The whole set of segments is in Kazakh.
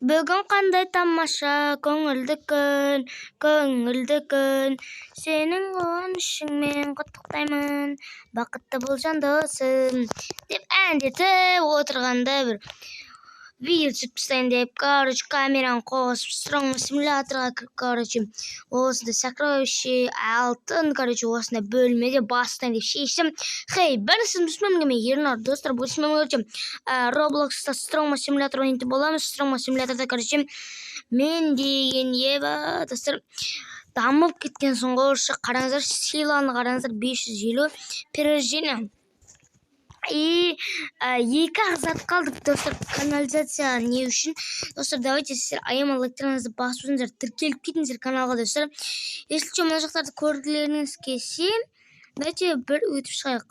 Бүгін қандай тамаша, көңілді күн. Сенің қуанышыңмен құттықтаймын, бақытты бол жан досым. Деп әндетіп отырғанда бір видео түсіріп тастайын деп, камераны қосып, сұраңғы симуляторға кіріп, осында сокровище, алтын, осында бөлмеде бастайын деп шештім. Хей, бәрінсіз мұсыммен ернар достар, бұл сіммен Roblox'та сұраңғы симулятор ойынты боламыз. Сұраңғы симуляторда, мен деген еба достар дамып кеткен соңғы орысша қараңыздар, силаны қараңыздар, 550 перерождение. И екі ақзат қалдық достар, канализация не үшін. Достар, давайте сіздер айама лайктарыңызды басып өтіңіздер, тіркеліп кетіңіздер каналға достар. Если что, мына жақтарды көргілеріңіз келсе, давайте бір өтіп шығайық.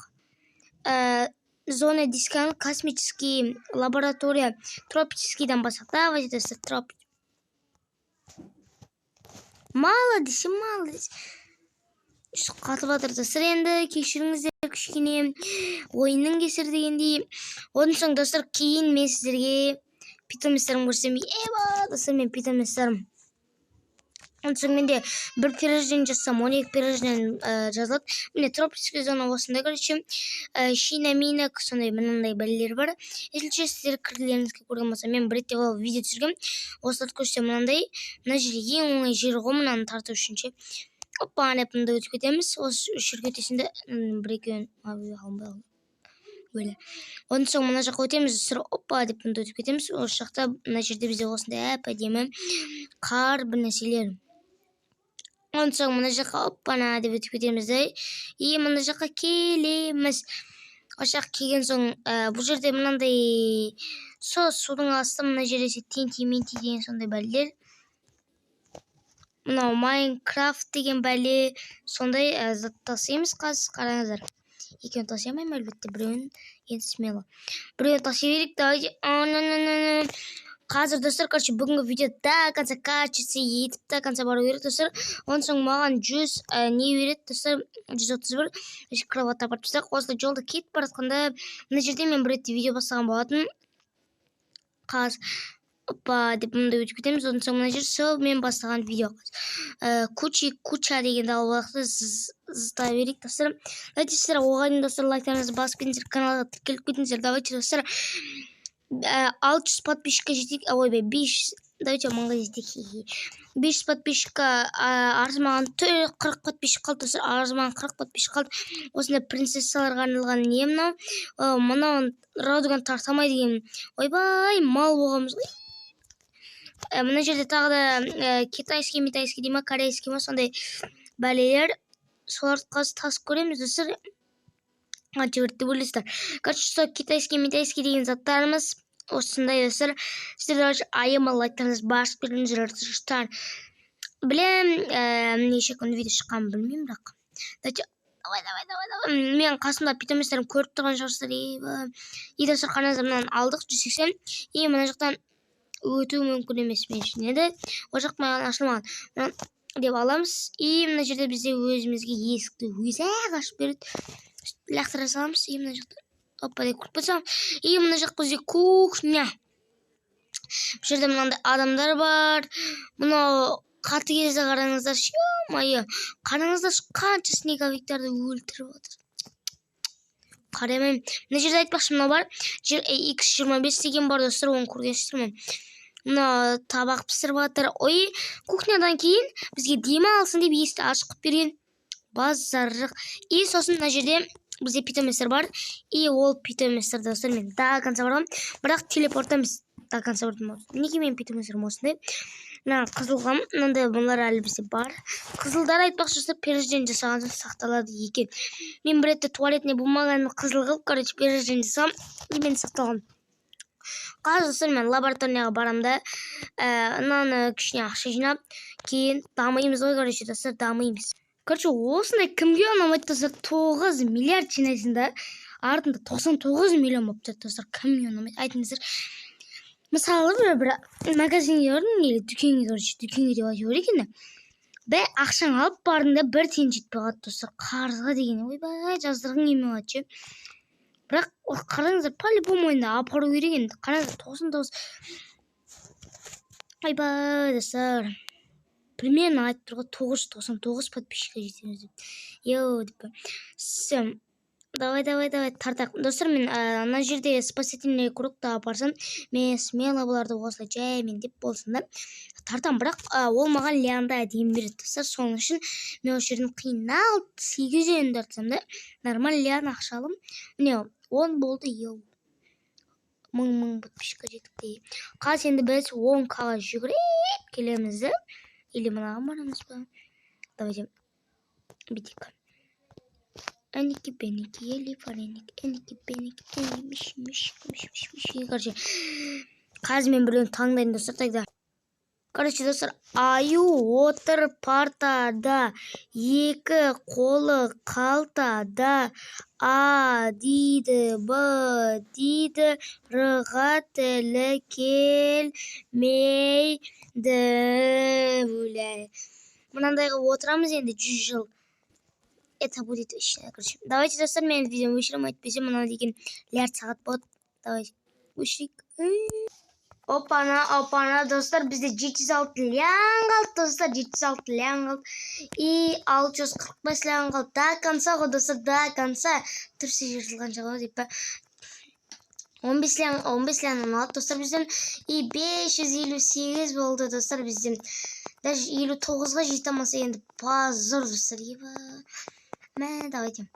Зона дисканы, космический, лаборатория, тропическийдан басақ. Давайте достар, мало десе. Қатып атыр достар, енді кешіріңіздер кішкене ойынның кесір дегендей. Одан соң достар, кейін мен сіздерге питомистарым көрсем. Достар, мен питомистарым. Одан соң менде бір перерождение жасасам, 12 перерождение жазылады. Міне тропический зона осында Шинамина, сондай мынандай бәлелер бар. Есілше сіздер кіргілеріңізге көрген болса, мен бір ретте видео түсіргем. Осыларды көрсем мынандай, мына жерге ең оңай жер ғой, мынаны тарту үшінші. Опа, анепімді өтіп кетеміз. Осы үш жерге өтесінде бір-екеуін алынбай. Одан соң мына жаққа өтеміз. Опа, деп мұнда өтіп кетеміз. Осы жақта мына жерде бізде осында әдемі қар бір нәрселер. Одан соң мына жаққа оппана деп өтіп кетеміз. И мына жаққа келеміз. Осы жаққа келген соң бұл жерде мынандай судың асты, мына жерде тенти-менти деген сондай бәлелер. Мынау Майнкрафт деген бәле, сондай зат тасимыз. Қараңыздар. Екеуін тасай алмаймын әлбетте, біреуін енді смело. Біреуін тасай берейік, давайте. Қазір достар, бүгінгі видео до конца качество етіп, до конца бару керек достар. Онын соң маған 100 не береді достар, 131 кроватта апарып тастайық. Осылай жолда кетіп баратқанда, мына жерде мен бір ретте видео бастаған болатын. Опа, деп мұнда өтіп кетеміз. Одан соң мына жер мен бастаған видео. Куча дегенді алып алақты зыта берейік достар. Давайте сіздер оғайын достар, лайктарыңызды басып кетіңіздер, каналға тіркеліп кетіңіздер. Давайте достар 600 подписчикқа жетейік. Ойбай, 500. Давайте маңға жетейік. 500 подписчикқа арзымаған 40 подписчик қалды достар. Арзымаған 40 подписчик қалды. Осында принцессаларға арналған не мынау? Мынау радуган тартамай деген. Ойбай, мал болғамыз ғой. Мына жерде тағы да китайский дейма, корейский ма, сондай бәлелер. Соларды қазір тасып көреміз достар. Жүгіртті бөлістер. Китайский деген заттарымыз осындай достар. Сіздер айыма лайктарыңыз басып беріңіздер достар. Білем, неше күн видео шыққанын білмеймін бірақ. Давай. Мен қасымда питомистерім көріп тұрған шығарсыздар. И достар, қараңыздар, мынаны алдық 180. И мына жақтан өту мүмкін емес мен үшін еді. О жақ маған ашылмаған. Деп аламыз. И мына жерде бізде өзімізге есікті өзі ашып береді. Лақтыра саламыз. И мына жақта опа деп көріп басамыз. И мына жақ бізде кухня. Бұл жерде мынандай адамдар бар. Мынау қаты кезде қараңыздар. Қараңыздар, қанша снеговиктарды өлтіріп отыр. Қараймайым. Мына жерде айтпақшы мынау бар. X25 деген бар достар, оны көргенсіздер. Мына табақ пісіріп жатыр. Кухнядан кейін бізге демалсын деп есікті ашып берген. Базарық. И сосын мына жерде бізде питомистер бар. И ол питомистер достар мен до конца барғам. Бірақ телепортамыз до конца бардым. Неге мен питомистерім осындай? Қызылғам, мынандай бұнлар әлі бізде бар. Қызылдар айтпақшы достар, перерождение жасаған сақталады екен. Мен бір ретте туалетіне болмаған қызыл қылып, перерождение жасағам. И мен сақталған. Қазір достар, мен лабораторияға барамда, мынаны кішіне ақша жинап, кейін дамаймыз ғой, достар, дамаймыз. Осындай кімге ұнамайды достар, 9 миллиард жинайсың да, артында 99 миллион болып тұрады достар, кімге ұнамайды, айтыңыздар. Мысалы, бір магазинге көрдім, или дүкенге деп айтып екен. Бәй, ақшаң алып бардың да бір тиын жетпей қалады достар, қарызға деген. Ойбай, жаздырғың келмей қалады. Бірақ қараңыздар, по-любому ойында апару керек енді. Қараңыздар, 99 Ойбай достар, примерно айтып тұрған 999 подписчикке жетеміз деп. Йоу деп. Все. Давай тартақ. Достар, мен ана жерде спасительный кругты апарсам, мен смело бұларды осылай жаймен деп болсын да тартам, бірақ ол маған лянда дейін береді достар. Соның үшін мен осы жерден қиналып 800 тартсам да нормаль лян ақша алам. Міне 10 болды. Йоу, 1000 подписчикке жеттік де. Қазір енді біз 10К-ға жүгіріп келеміз де. Или мынаған барамыз ба? Давайте бүйтейік. Эники-беники, ели-фареники, эники-беники, короче, қазір мен біреуін таңдайын достар, тогда. Короче, достар, аю отыр партада, екі қолы қалтада, А дейді, Б дейді, Р-ға тілі келмейді. Мынандайға отырамыз енді 100 жыл. Это будет еще, короче. Давайте, достар, мен видео өшірім айтпесем, мына деген лярд сағат болады. Давайте, өшірейік. Опана, достар, бізде 706 лян қалды, достар, 706 лян қалды. И 645 лян қалды. До конца ғой, достар, до конца. Түрсе жертілған жағау деп па. 15 лян алды, достар, бізден. И 558 болды, достар, бізден. Даже 59-ға жетамаса енді позор, достар, еба. Давайте.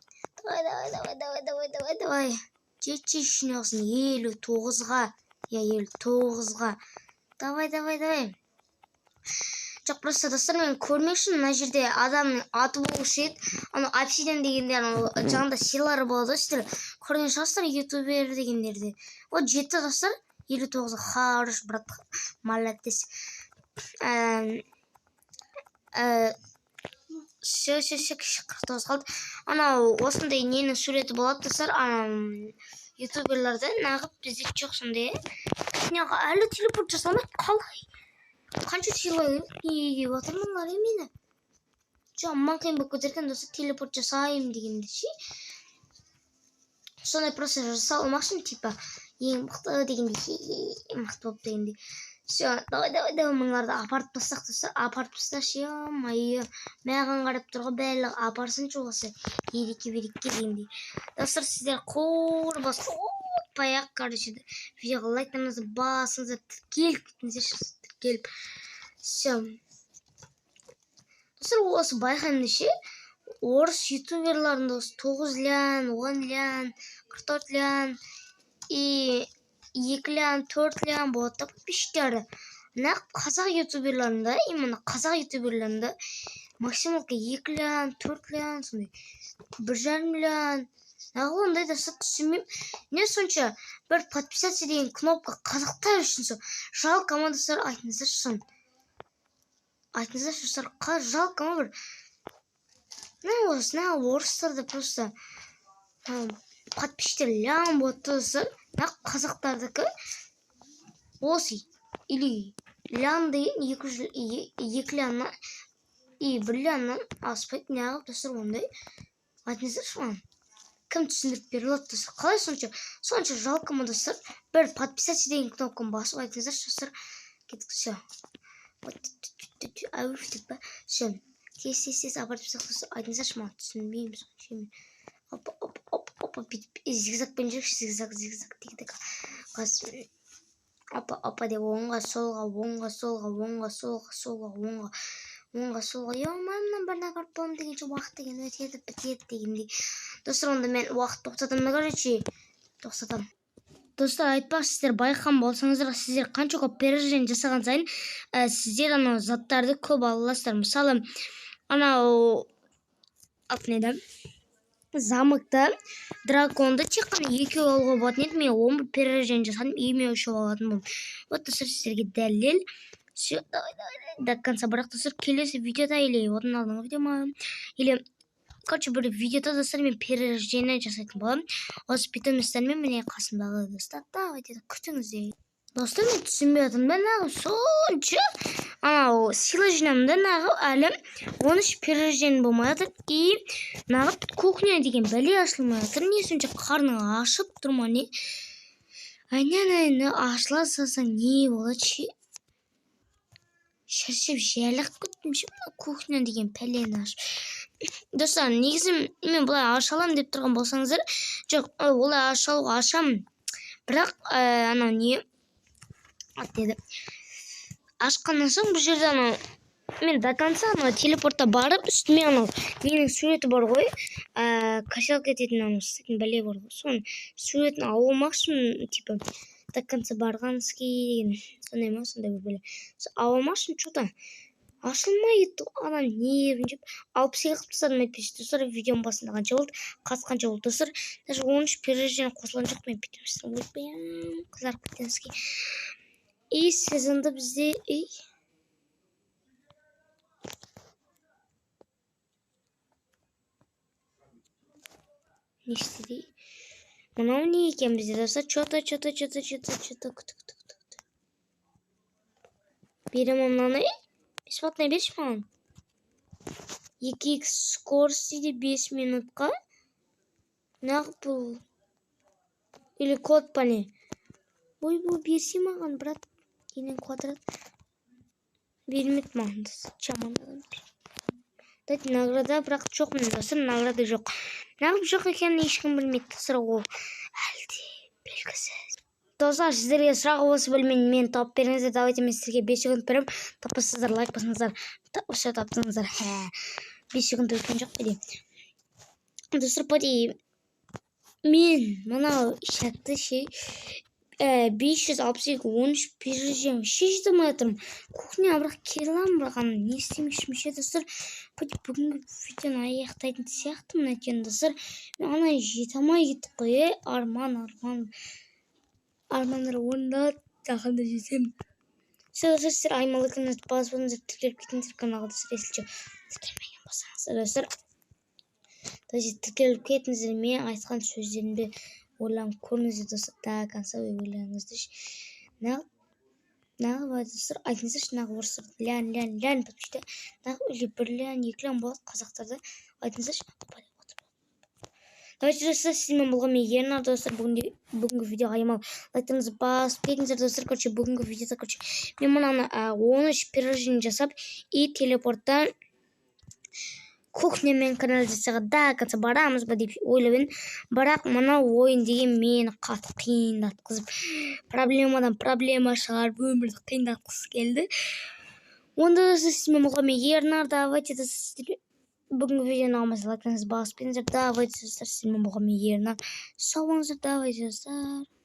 Давай. Жетші үшін оғысын 59-ға. Я 59-ға. Давай. Жоқ, просто достар, мен көрмек үшін мына жерде адамның аты болушы еді. Аны обсидиан дегенде жаңында силары болады, достар. Көрген шығарсыздар, ютубер дегендерде. Вот жетті, достар. 59-ға. Хорош, брат. Молодец. Все, 49 қалды. Анау осындай нені суреті болады, достар. Ютуберлерді нағып бізде жоқ сондай. Неға әлі телепорт жасалмайды, қалай? Қанша сыйлай неге батырманлар емені? Жоқ, маңқайын болып көтерген достар, телепорт жасайым дегенде ше. Сондай просто жасалмақшын, типа, ең мықты дегенде, мықты болып дегенде. Все, давай, мыңларды апарып тастақ, достар, апарып тастақ, ше, майы, маған қарап тұрға бәлі апарсын жоғысы, ерекке дегенде. Достар, сіздер қорбас, ұтпай-ақ, короче, видеоға лайктарыңызды басыңызды тіркеліп. Все. Достар, осы байқаймды ше, орыс ютуберларында 9 лян, 10 лян, 44 лян, и 2 лян, 4 лян болады да подписчиктері. Қазақ ютуберларында, именно қазақ ютуберларында максималка 2 лян, 4 лян, сондай 1,5 лян. Ондай да түсінмеймін. Не сонша бір подписаться деген кнопка қазақтар үшін сол. Жалко ма, достар, айтыңыздар сон. Айтыңыздар, жалко ма бір. Орыстарда просто подписчиктер лян болады, достар. Қазақтардікі осы или лян деген 2 ляннан и 1 ляннан аспайды. Неғып, достар, ондай. Айтыңыздар шуан. Кім түсіндіріп беріп алады, достар? Қалай сонша жалко ма, достар? Бір подписаться деген кнопканы басып айтыңыздар, достар. Кеттік, все. Әуіш деп ба? Все. Тез апарып тастақ, достар. Айтыңыздар шуан, түсінбейміз. Опа, зигзагпен жүрші, зигзаг дегенде. Опа деп оңға, солға. Мамнан біріне қарып болым дегенше уақыт деген өтеді, бітеді дегенде. Достар, онда мен уақыт тоқтатамын, короче. Тоқтатам. Достар, айтпақ, сіздер байқам болсаңыздар, сіздер қанша көп пережен жасаған сайын, сіздер анау заттарды көп аласыздар. Мысалы, анау алтынайда замокта драконды тек қана 2 алуға болатын еді. Мен 11 пережен жасадым, еме 3 алатын болдым. Вот, достар, сіздерге дәлел. Все, давай, до конца. Бірақ, достар, келесі видеода или одан алдыңғы видеома, или, короче, бір видеода, достар, мен пережені жасайтын боламын. Осы питоместермен міне қасымдағы достар. Давайте күтіңіздер. Достар, мен түсінбей жатырмын да, нағып сонша анау сила жинамын да, нағып әлі 13 пережен болмай жатыр. И нағып кухня деген бәле ашылмай жатыр. Не сонша қарның ашып тұрма, не? Айнан ашыла салсаң не болады ше? шаршап жайлап кеттім. Кухня деген пәлені ашып. Достар, негізі мен бұлай аша аламын деп тұрған болсаңыздар, жоқ, олай ашалуға ашамын. Бірақ анау не деді. Ашқаннан соң бұл жерде анау мен до конца анау телепортта барып, үстіме анау менің суреті бар ғой, качалка ететін анау істейтін бәле бар ғой. Соның суретін алып алмақшымын, типа до конца барғанский деген сондай ма, сондай бір бәле. Алып алмақшымын, что-то ашылмай кетті. Адам нервін жеп 62 қылып тастадым әйтпесе. Достар, видеоның басында қанша болды, қанша болды достар. Даже 13 пережен қосылған жоқ, мен бітірместім. Өйтпейім, қызарып кеткенске. И сезонда бізде не істеді? Мынау не екен бізде достар? Что-то күтіп. Беремін мынаны. Бесплатно берші маған. 2х скоростьде 5 минутқа. Нақ бұл. Или код па не? Ой, бұл берсе маған, брат. Енен квадрат. Бермет маған. Жаман. Дайте награда, бірақ жоқ мен достар, награда жоқ. Нағып жоқ екенін ешкім білмейді достар, ол әлде белгісіз. Достар, сіздерге сұрағы осы бөлмені мен тауып беріңіздер. Давайте мен сіздерге 5 секунд берем. Таппасыздар, лайк басыңыздар. Все таптыңыздар. 5 секунд өткен жоқ па. Достар, поди мен мынау шатты ше 562 13 пережем шештім айтырым. Кухня бірақ келам, бірақ не істемекшім ше достар. Бүгінгі видеоны аяқтайтын сияқтымын әйтеуір достар. Мен ана жете алмай кеттік қой, армандар орындалады, жақында жетемін. Достар, сіздер аймалы каналды баспаңыздар, тіркеліп кетіңіздер каналға достар, есілше тіркелмеген болсаңыздар достар. Тіркеліп кетіңіздер, мен айтқан сөздерімді ойланып көріңіздер достар, до конца ойлаңыздар. Нағып достар, айтыңыздаршы, нағып орыстар лян подпиште. Нағып или бір лян, екі лян болады қазақтарда. Айтыңыздаршы. Давайте достар, сізмен болған мен Ернар достар, бүгінгі видео аймал лайктарыңызды басып кетіңіздер достар. Короче, бүгінгі видеода мен мынаны 13 пережен жасап и телепорттан кухнямен канализацияға да конца барамыз ба деп ойлап едім. Бірақ мына ойын деген мені қатты қиындатқызып, проблемадан проблема шығарып, өмірді қиындатқысы келді. Онда да сізмен болған мен Ернар, давайте да сіздер бүгінгі видеоны алмаса лайктарыңызды басып кетіңіздер. Давайте достар, сізмен болған мен Ернар. Сау болыңыздар, давайте достар.